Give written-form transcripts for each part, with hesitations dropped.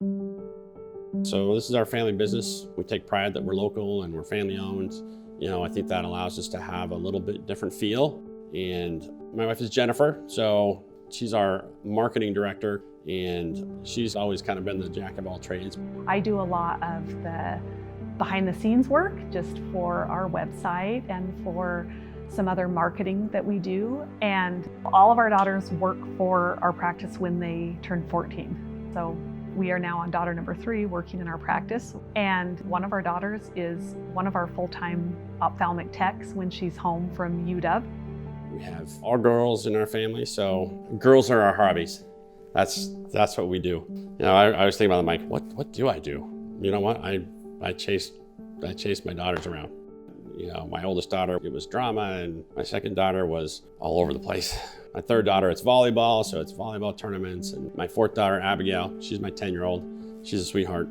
So this is our family business. We take pride that we're local and we're family owned. I think that allows us to have a little bit different feel. And my wife is Jennifer, so she's our marketing director, and she's always kind of been the jack of all trades. I do a lot of the behind the scenes work just for our website and for some other marketing that we do. And all of our daughters work for our practice when they turn 14. So we are now on daughter number 3 working in our practice. And one of our daughters is one of our full-time ophthalmic techs when she's home from UW. We have all girls in our family, so girls are our hobbies. That's what we do. I was thinking about, Mike, what do I do? You know what? I chase my daughters around. My oldest daughter, it was drama, and my second daughter was all over the place. My third daughter, it's volleyball, so it's volleyball tournaments. And my fourth daughter, Abigail, she's my 10-year-old. She's a sweetheart.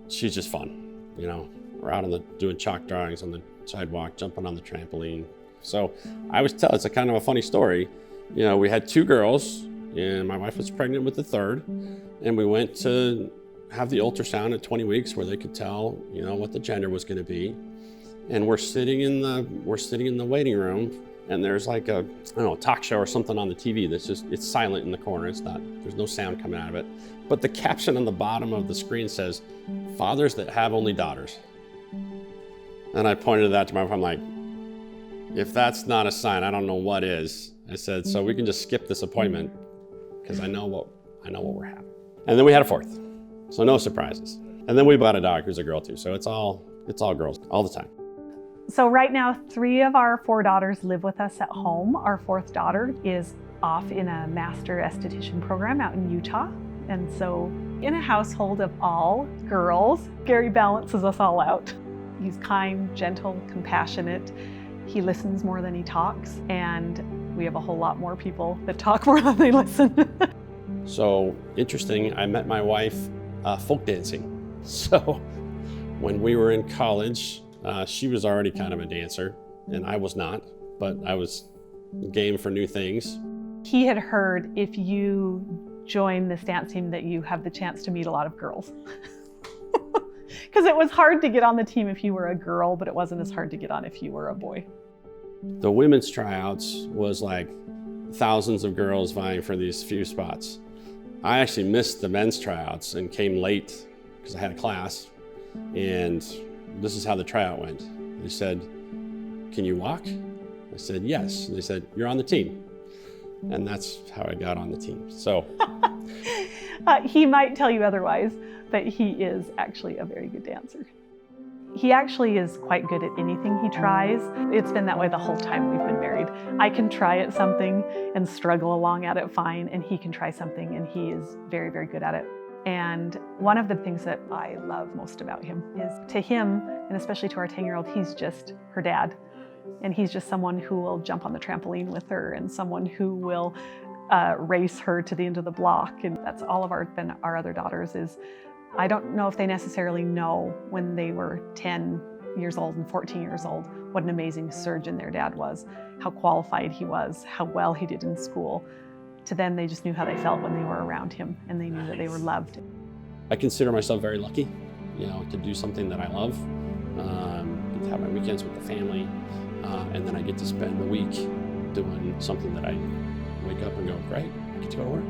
She's just fun. We're out doing chalk drawings on the sidewalk, jumping on the trampoline. So I always tell, it's a kind of a funny story. We had 2 girls, and my wife was pregnant with the third, and we went to have the ultrasound at 20 weeks where they could tell, what the gender was going to be. And we're sitting in the waiting room, and there's like a talk show or something on the TV it's silent in the corner. There's no sound coming out of it. But the caption on the bottom of the screen says, "Fathers that have only daughters." And I pointed that to my wife. I'm like, if that's not a sign, I don't know what is. I said, so we can just skip this appointment because I know what we're having. And then we had a fourth, so no surprises. And then we bought a dog who's a girl too. So it's all girls all the time. So right now, 3 of our 4 daughters live with us at home. Our 4th daughter is off in a master esthetician program out in Utah. And so in a household of all girls, Gary balances us all out. He's kind, gentle, compassionate. He listens more than he talks. And we have a whole lot more people that talk more than they listen. So interesting, I met my wife folk dancing. So when we were in college, she was already kind of a dancer, and I was not, but I was game for new things. He had heard if you join this dance team that you have the chance to meet a lot of girls. Because it was hard to get on the team if you were a girl, but it wasn't as hard to get on if you were a boy. The women's tryouts was like thousands of girls vying for these few spots. I actually missed the men's tryouts and came late because I had a class, and this is how the tryout went. They said, "Can you walk?" I said, "Yes." They said, "You're on the team." And that's how I got on the team. So he might tell you otherwise, but he is actually a very good dancer. He actually is quite good at anything he tries. It's been that way the whole time we've been married. I can try at something and struggle along at it fine, and he can try something and he is very, very good at it. And one of the things that I love most about him is, to him, and especially to our 10-year-old, he's just her dad. And he's just someone who will jump on the trampoline with her, and someone who will race her to the end of the block. And that's all of our other daughters is, I don't know if they necessarily know when they were 10 years old and 14 years old what an amazing surgeon their dad was, how qualified he was, how well he did in school. To them, they just knew how they felt when they were around him, and they knew that they were loved. I consider myself very lucky, to do something that I love, to have my weekends with the family, and then I get to spend the week doing something that I wake up and go, great, I get to go to work.